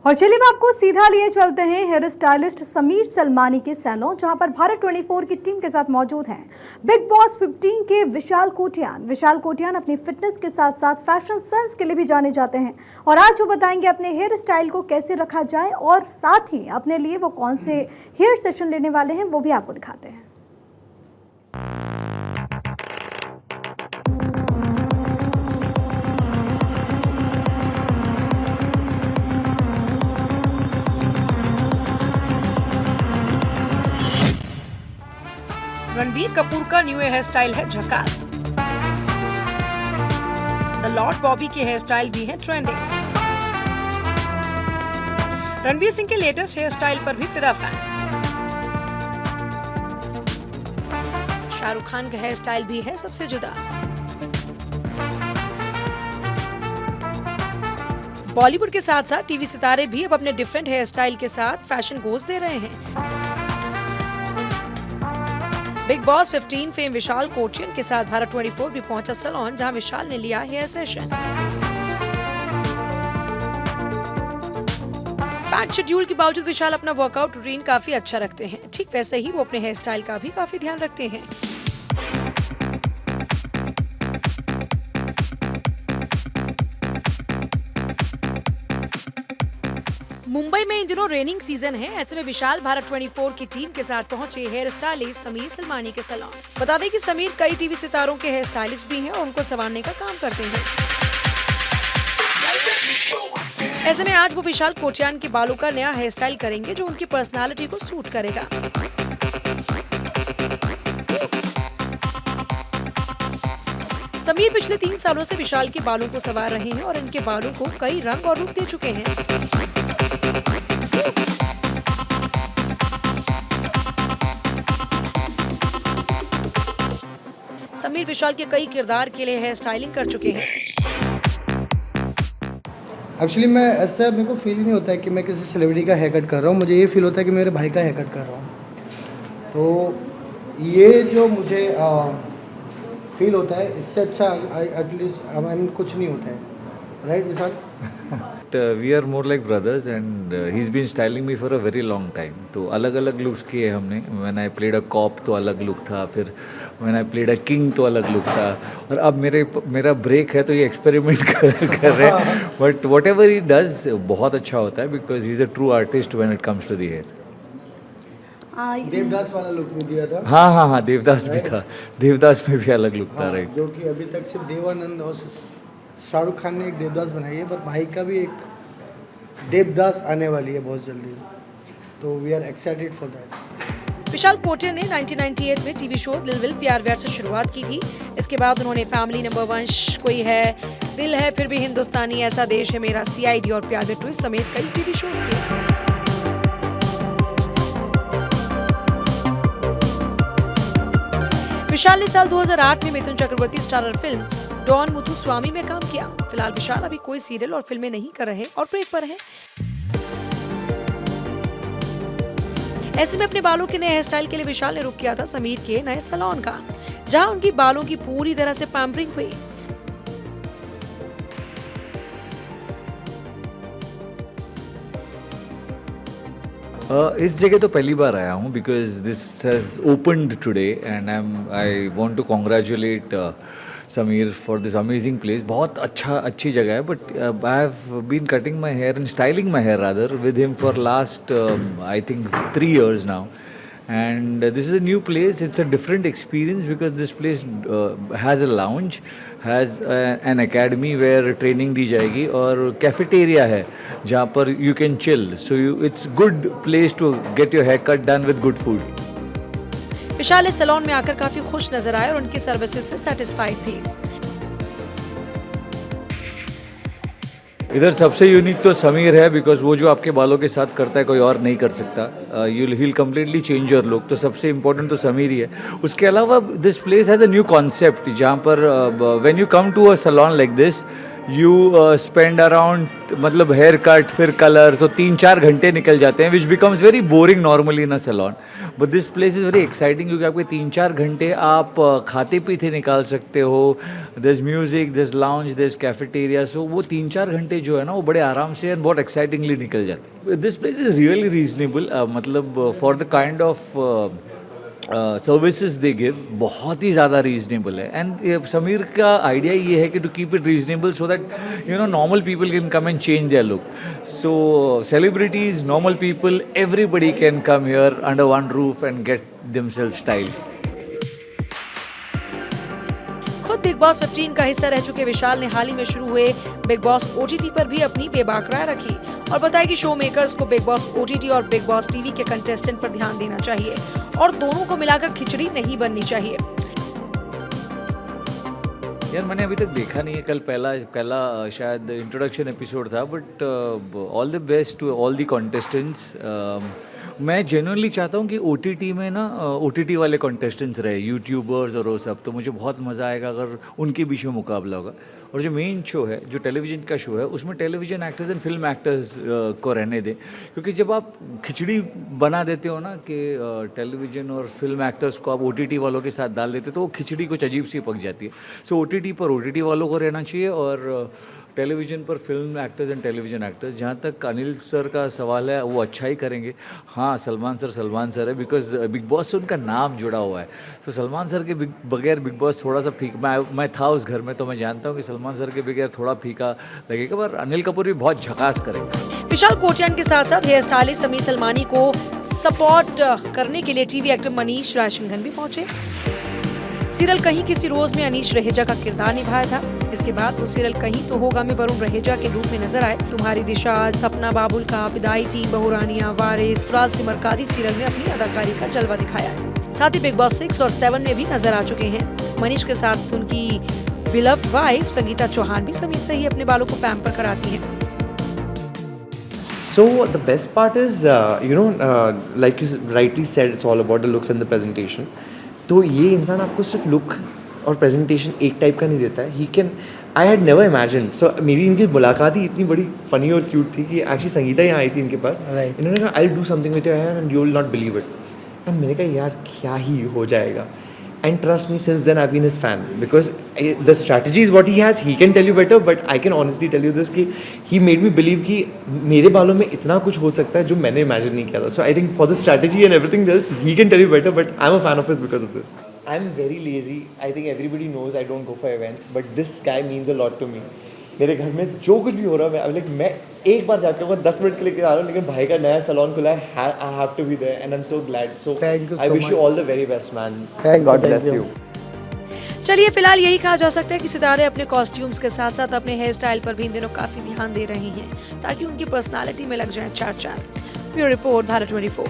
और चलिए अब आपको सीधा लिए चलते हैं हेयर स्टाइलिस्ट समीर सलमानी के सैलून, जहां पर भारत 24 की टीम के साथ मौजूद हैं बिग बॉस 15 के विशाल कोटियान अपनी फिटनेस के साथ साथ फैशन सेंस के लिए भी जाने जाते हैं। और आज वो बताएंगे अपने हेयर स्टाइल को कैसे रखा जाए और साथ ही अपने लिए वो कौन से हेयर सेशन लेने वाले हैं वो भी आपको दिखाते हैं। रणबीर कपूर का न्यू हेयर स्टाइल है झकास। द लॉर्ड बॉबी के हेयर स्टाइल भी है ट्रेंडिंग। रणबीर सिंह के लेटेस्ट हेयर स्टाइल पर भी फिदा फैंस। शाहरुख खान का हेयर स्टाइल भी है सबसे जुदा। बॉलीवुड के साथ साथ टीवी सितारे भी अब अपने डिफरेंट हेयर स्टाइल के साथ फैशन गोज दे रहे हैं। बिग बॉस 15 फेम विशाल कोटियान के साथ भारत 24 भी पहुंचा सैलून, जहां विशाल ने लिया हेयर सेशन। पैक्ड शेड्यूल के बावजूद विशाल अपना वर्कआउट रूटीन काफी अच्छा रखते हैं। ठीक वैसे ही वो अपने हेयर स्टाइल का भी काफी ध्यान रखते हैं। मुंबई में इन दिनों रेनिंग सीजन है, ऐसे में विशाल भारत 24 की टीम के साथ पहुंचे हेयर स्टाइलिस्ट समीर सलमानी के सैलून। बता दें कि समीर कई टीवी सितारों के हेयर स्टाइलिस्ट भी हैं और उनको संवारने का काम करते हैं। ऐसे में आज वो विशाल कोटियान के बालों का नया हेयर स्टाइल करेंगे जो उनकी पर्सनालिटी को सूट करेगा। समीर पिछले 3 सालों से विशाल के बालों को संवार रहे हैं और इनके बालों को कई रंग और रूप दे चुके हैं। समीर विशाल के कई किरदार के लिए हेयर स्टाइलिंग कर चुके हैं। एक्चुअली मैं ऐसा मेरे को फील ही नहीं होता है कि मैं किसी सेलिब्रिटी का हेयर कट कर रहा हूँ। मुझे ये फील होता है कि मेरे भाई का हेयर कट कर रहा हूँ। तो ये जो मुझे फील होता है, इससे अच्छा एटलीस्ट कुछ नहीं होता है। Right Vishal? We are more like brothers and he's been styling me for a very long time. तो अलग अलग लुक्स किए हमने। When I played a cop तो अलग लुक था, फिर when I played a king तो अलग लुक था, और अब मेरा ब्रेक है तो ये एक्सपेरिमेंट कर रहे हैं। But whatever he does बहुत अच्छा होता है because he is a true artist when it comes to the hair. Devdas वाला लुक भी दिया था। हाँ, देवदास भी था। देवदास में भी अलग लुक था, राइट। जो कि अभी तक सिर्फ देवानंद और शाहरुख खान ने एक देवदास बनाई है, पर भाई का भी एक देवदास आने वाली है बहुत जल्दी। तो we are excited for that. Vishal Kotian ने 1998 में टीवी शो दिल विल प्यार व्यार से शुरुआत की थी। इसके बाद उन्होंने फैमिली नंबर 1, कोई है, दिल है, फिर भी हिंदुस्तानी, ऐसा देश है मेरा, CID और प्यार में ट्विस्ट समेत कई टीवी शोज किए। विशाल ने साल 2008 में Mithun Chakraborty starrer film don Muthuswamy में काम किया। फिलहाल विशाल अभी कोई सीरियल और फिल्में नहीं कर रहे और ब्रेक पर हैं। ऐसे में अपने बालों के नए हेयर स्टाइल के लिए विशाल ने रुख किया था समीर के नए सैलून का, जहां उनकी बालों की पूरी तरह से पैम्परिंग हुई। इस जगह तो पहली बार आया हूँ because this has opened today and I want to congratulate Sameer for this amazing place. बहुत अच्छी जगह है, but I have been cutting my hair and styling my hair rather with him for last I think 3 years now. And this is a new place. It's a different experience because this place has a lounge, has an academy where training दी जाएगी, और cafeteria है जहाँ पर you can chill. So it's good place to get your haircut done with good food. विशाल इस salon में आकर काफी खुश नजर आए और उनकी सर्विसेज से सेटिस्फाइड भी। इधर सबसे यूनिक तो समीर है बिकॉज वो जो आपके बालों के साथ करता है कोई और नहीं कर सकता। You'll heal completely change your look. तो सबसे इम्पोर्टेंट तो समीर ही है। उसके अलावा this place has a new concept जहाँ पर when you come to a salon like this you spend around मतलब हेयर कट फिर कलर, तो 3-4 घंटे निकल जाते हैं, which becomes very boring normally in a salon. But this place is very exciting क्योंकि आपके 3-4 घंटे आप खाते पीते निकाल सकते हो. There is music, there is lounge, there is cafeteria. So वो 3-4 घंटे जो है ना वो बड़े आराम से एंड बहुत एक्साइटिंगली निकल जाते हैं. This place is really reasonable, मतलब for the kind of services they give बहुत ही ज़्यादा रीजनेबल है. एंड समीर का आइडिया ये है कि to keep it reasonable so that you know normal people can come and change their look. So celebrities, normal people, everybody can come here under one roof and get themselves style. खुद Bigg Boss 15 का हिस्सा रह चुके विशाल ने हाल ही में शुरू हुए big boss OTT पर भी अपनी बेबाक राय रखी और बताया कि शो मेकर्स को बिग बॉस OTT और बिग बॉस टीवी के कंटेस्टेंट पर ध्यान देना चाहिए और दोनों को मिलाकर खिचड़ी नहीं बननी चाहिए. यार मैंने अभी तक देखा नहीं है, कल पहला शायद इंट्रोडक्शन एपिसोड था. But all the best to all the contestants. मैं जेन्युइनली चाहता हूँ कि OTT में ना OTT वाले कॉन्टेस्टेंट्स रहे, यूट्यूबर्स और वो सब, तो मुझे बहुत मज़ा आएगा अगर उनके बीच में मुकाबला होगा. और जो मेन शो है, जो टेलीविज़न का शो है, उसमें television actors and film actors को रहने दें. क्योंकि जब आप खिचड़ी बना देते हो ना कि टेलीविज़न और फिल्म एक्टर्स को आप OTT वालों के साथ डाल देते हो तो वो खिचड़ी कुछ अजीब सी पक जाती है. सो OTT पर OTT वालों को रहना चाहिए और टेलीविज़न पर film actors and television actors. जहाँ तक अनिल सर का सवाल है वो अच्छा ही करेंगे. हाँ, सलमान सर है बिकॉज बिग बॉस से उनका नाम जुड़ा हुआ है. तो सलमान सर के बगैर बिग बॉस थोड़ा सा फीका. मैं था उस घर में तो मैं जानता हूँ कि सलमान सर के बगैर थोड़ा फीका लगेगा, पर अनिल कपूर भी बहुत झकास करेंगे. विशाल कोटियान के साथ साथ हेयर स्टाइलिस्ट समीर सलमानी को सपोर्ट करने के लिए टीवी एक्टर मनीष रायसिंघन भी पहुंचे. सीरियल कहीं किसी रोज में अनीश रहेजा का किरदार निभाया था. इसके बाद वो सीरियल कहीं तो होगा में वरुण रहेजा के रूप में नजर आए. तुम्हारी दिशा, सपना बाबुल का, विदाई, 3 बहुरानियां, वारिस, राज सिमर आदि सीरियल में अपनी अदाकारी का जलवा दिखाया है. साथ ही बिग बॉस 6 और 7 में भी नजर आ चुके हैं. मनीष के साथ उनकी बिलव्ड वाइफ संगीता चौहान भी समीर से ही अपने बालों को पैम्पर कराती हैं. So the best part is, like you rightly said, it's all about the looks and the presentation. तो ये इंसान आपको सिर्फ लुक और प्रेजेंटेशन एक टाइप का नहीं देता है. He can, I had never imagined. So मेरी इनकी मुलाकात ही इतनी बड़ी फनी और क्यूट थी कि एक्चुअली संगीता यहाँ आई थी इनके पास. इन्होंने कहा I will do something with your hair and you will not believe it. And मैंने कहा यार क्या ही हो जाएगा. And trust me, since then I've been his fan because the strategy is what he has. He can tell you better, but I can honestly tell you this कि he made me believe कि मेरे बालों में इतना कुछ हो सकता है जो मैंने imagine नहीं किया था. So I think for the strategy and everything else, he can tell you better. But I'm a fan of his because of this. I'm very lazy. I think everybody knows I don't go for events, but this guy means a lot to me. मेरे घर में जो कुछ भी हो रहा है मैं एक बार जाके वो 10 मिनट के लिए आ रहा हूँ, लेकिन भाई का नया सैलून खुला है. I have to be there and I am so glad. So I wish you all the very best man. God bless you. चलिए फिलहाल यही कहा जा सकता है कि सितारे अपने कॉस्ट्यूम्स के साथ साथ अपने हेयर स्टाइल पर भी इन दिनों काफी ध्यान दे रहे हैं ताकि उनकी पर्सनालिटी में लग जाए 4 चांद. Bureau report, Bharat 24.